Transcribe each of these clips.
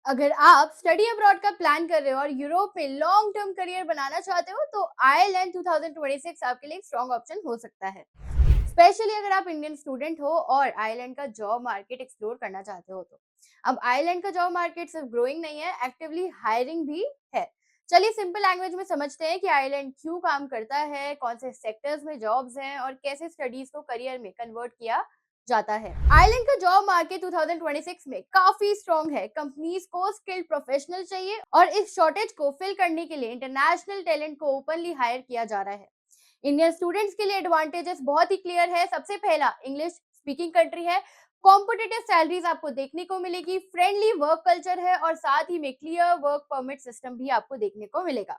अगर आप study abroad का प्लान कर रहे हो और यूरोप में लॉन्ग टर्म करियर बनाना चाहते हो तो आयरलैंड 2026 आपके लिए एक स्ट्रॉन्ग ऑप्शन हो सकता है। स्पेशली अगर आप इंडियन स्टूडेंट हो और आयरलैंड का जॉब मार्केट एक्सप्लोर करना चाहते हो तो अब आयरलैंड का जॉब मार्केट सिर्फ ग्रोइंग नहीं है, एक्टिवली हायरिंग भी है। चलिए सिंपल लैंग्वेज में समझते हैं कि आयरलैंड क्यों काम करता है, कौन से सेक्टर्स में जॉब्स हैं और कैसे स्टडीज को करियर में कन्वर्ट किया जाता है। आयरलैंड का जॉब मार्केट 2026 में काफी स्ट्रॉन्ग है। कंपनीज को स्किल्ड प्रोफेशनल चाहिए और इस शॉर्टेज को फिल करने के लिए इंटरनेशनल टैलेंट को ओपनली हायर किया जा रहा है। इंडियन स्टूडेंट्स के लिए एडवांटेजेस बहुत ही क्लियर है। सबसे पहला, इंग्लिश स्पीकिंग कंट्री है, कॉम्पिटिटिव सैलरीज आपको देखने को मिलेगी, फ्रेंडली वर्क कल्चर है और साथ ही में क्लियर वर्क परमिट सिस्टम भी आपको देखने को मिलेगा।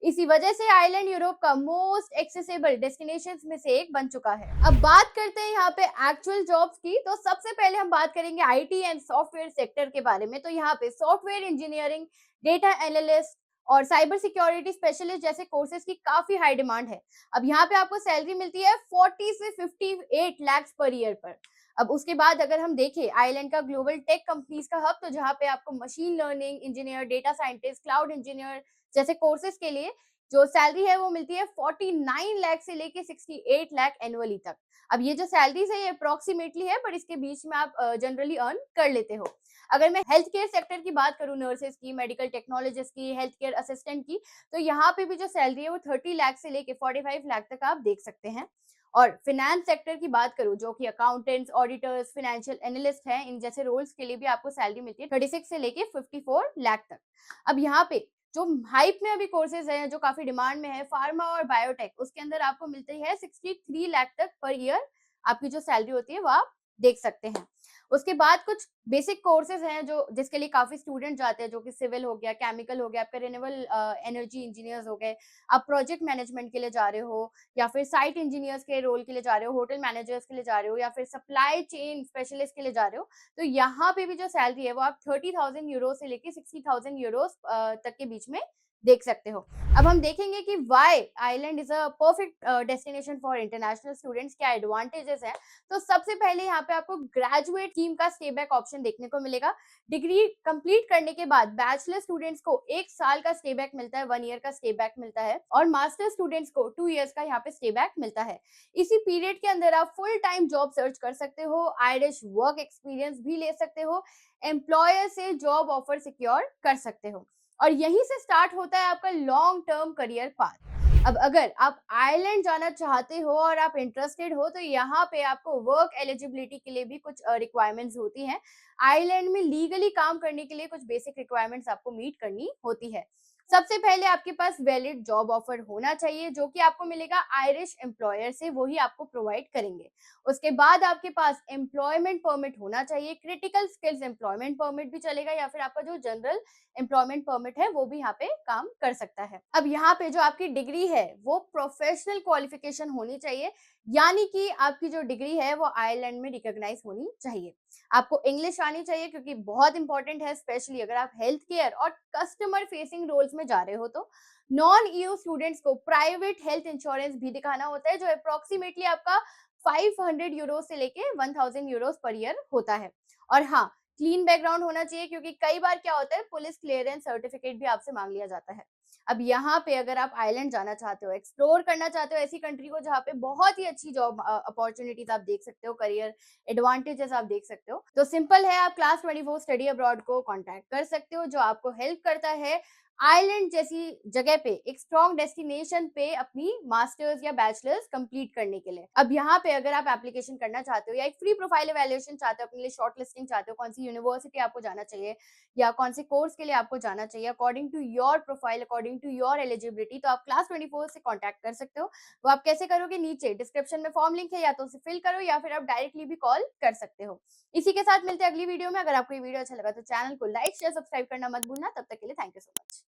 इसी वजह से आइलैंड यूरोप का मोस्ट एक्सेसिबल डेस्टिनेशंस में से एक बन चुका है। अब बात करते हैं यहाँ पे एक्चुअल जॉब्स की, तो सबसे पहले हम बात करेंगे आईटी एंड सॉफ्टवेयर सेक्टर के बारे में। तो यहाँ पे सॉफ्टवेयर इंजीनियरिंग, डेटा एनालिस्ट और साइबर सिक्योरिटी स्पेशलिस्ट जैसे कोर्सेज की काफी हाई डिमांड है। अब यहाँ पे आपको सैलरी मिलती है 40 से 58 लाख पर ईयर पर। अब उसके बाद अगर हम देखें आइलैंड का ग्लोबल टेक कंपनीज का हब, तो जहाँ पे आपको machine learning engineer, data scientist, cloud engineer जैसे कोर्सेज के लिए जो सैलरी है वो मिलती है 49 लाख से लेके 68 लाख एनुअली तक। अब ये जो सैलरीज है ये अप्रोक्सीमेटली है, पर इसके बीच में आप जनरली अर्न कर लेते हो। अगर मैं हेल्थ केयर सेक्टर की बात करूं, नर्सेज की, मेडिकल टेक्नोलॉजिस्ट की, हेल्थ केयर असिस्टेंट की, तो यहाँ पे भी जो सैलरी है वो 30 लाख से लेके 45 लाख तक आप देख सकते हैं। और फिनेंस सेक्टर की बात करूं, जो कि अकाउंटेंट्स, ऑडिटर्स, फाइनेंशियल एनालिस्ट हैं, इन जैसे रोल्स के लिए भी आपको सैलरी मिलती है 36 से लेके 54 लाख तक। अब यहाँ पे जो हाइप में अभी कोर्सेज हैं जो काफी डिमांड में है, फार्मा और बायोटेक, उसके अंदर आपको मिलती है 63 लाख तक पर ईयर। आपकी जो सैलरी होती है वो आप देख सकते हैं। उसके बाद कुछ बेसिक कोर्सेज हैं जो जिसके लिए काफी स्टूडेंट जाते हैं, जो कि सिविल हो गया, केमिकल हो गया, आपका रिन्यूएबल एनर्जी इंजीनियर्स हो गए, आप प्रोजेक्ट मैनेजमेंट के लिए जा रहे हो या फिर साइट इंजीनियर्स के रोल के लिए जा रहे हो, होटल मैनेजर्स के लिए जा रहे हो या फिर सप्लाई चेन स्पेशलिस्ट के लिए जा रहे हो, तो यहाँ पे भी जो सैलरी है वो आप 30,000 यूरो से लेके 60,000 यूरो तक के बीच में देख सकते हो। अब हम देखेंगे कि why island is a perfect destination for international students, क्या एडवांटेजेस हैं। तो सबसे पहले यहाँ पे आपको ग्रेजुएट स्कीम का स्टे बैक ऑप्शन देखने को मिलेगा। डिग्री कंप्लीट करने के बाद बैचलर स्टूडेंट्स को 1 साल का स्टे बैक मिलता है, 1 ईयर का स्टे बैक मिलता है और मास्टर स्टूडेंट्स को 2 ईयर्स का यहाँ पे स्टे बैक मिलता है। इसी पीरियड के अंदर आप फुल टाइम जॉब सर्च कर सकते हो, आयरिश वर्क एक्सपीरियंस भी ले सकते हो, एम्प्लॉयर से जॉब ऑफर सिक्योर कर सकते हो और यहीं से स्टार्ट होता है आपका लॉन्ग टर्म करियर पाथ। अब अगर आप आयरलैंड जाना चाहते हो और आप इंटरेस्टेड हो तो यहाँ पे आपको वर्क एलिजिबिलिटी के लिए भी कुछ रिक्वायरमेंट्स होती हैं। आयरलैंड में लीगली काम करने के लिए कुछ बेसिक रिक्वायरमेंट्स आपको मीट करनी होती है। सबसे पहले आपके पास वैलिड जॉब ऑफर होना चाहिए, जो कि आपको मिलेगा आयरिश एम्प्लॉयर से, वही आपको प्रोवाइड करेंगे। उसके बाद आपके पास एम्प्लॉयमेंट परमिट होना चाहिए, क्रिटिकल स्किल्स एम्प्लॉयमेंट परमिट भी चलेगा या फिर आपका जो जनरल एम्प्लॉयमेंट परमिट है वो भी यहाँ पे काम कर सकता है। अब यहाँ पे जो आपकी डिग्री है वो प्रोफेशनल क्वालिफिकेशन होनी चाहिए, यानी कि आपकी जो डिग्री है वो आयरलैंड में रिकॉग्नाइज होनी चाहिए। आपको इंग्लिश आनी चाहिए क्योंकि बहुत इंपॉर्टेंट है, स्पेशली अगर आप हेल्थ केयर और कस्टमर फेसिंग रोल्स में जा रहे हो। तो नॉन ईयू स्टूडेंट्स को प्राइवेट हेल्थ इंश्योरेंस भी दिखाना होता है, जो अप्रोक्सीमेटली आपका 500 यूरो से लेके 1000 यूरोस पर ईयर होता है। और हाँ, क्लीन बैकग्राउंड होना चाहिए क्योंकि कई बार क्या होता है, पुलिस क्लियरेंस सर्टिफिकेट भी आपसे मांग लिया जाता है। अब यहाँ पे अगर आप आइलैंड जाना चाहते हो, एक्सप्लोर करना चाहते हो ऐसी कंट्री को जहाँ पे बहुत ही अच्छी जॉब अपॉर्चुनिटीज आप देख सकते हो, करियर एडवांटेजेस आप देख सकते हो, तो सिंपल है, आप क्लास 24 स्टडी अब्रॉड को कांटेक्ट कर सकते हो, जो आपको हेल्प करता है आइलैंड जैसी जगह पे एक स्ट्रॉन्ग डेस्टिनेशन पे अपनी मास्टर्स या बैचलर्स कंप्लीट करने के लिए। अब यहाँ पे अगर आप एप्लीकेशन करना चाहते हो या एक फ्री प्रोफाइल एवेल्युएशन चाहते हो, अपने लिए शॉर्ट लिस्टिंग चाहते हो, कौन सी यूनिवर्सिटी आपको जाना चाहिए या कौन से कोर्स के लिए आपको जाना चाहिए according to your profile, according to your eligibility, तो आप क्लास 24 से कॉन्टैक्ट कर सकते हो। वो आप कैसे करोगे, नीचे डिस्क्रिप्शन में फॉर्म लिंक है, या तो उसे फिल करो या फिर आप डायरेक्टली भी कॉल कर सकते हो। इसी के साथ मिलते हैं अगली वीडियो में। अगर आपको ये वीडियो अच्छा लगा तो चैनल को लाइक शेयर सब्सक्राइब करना मत भूलना। तब तक के लिए थैंक यू सो मच।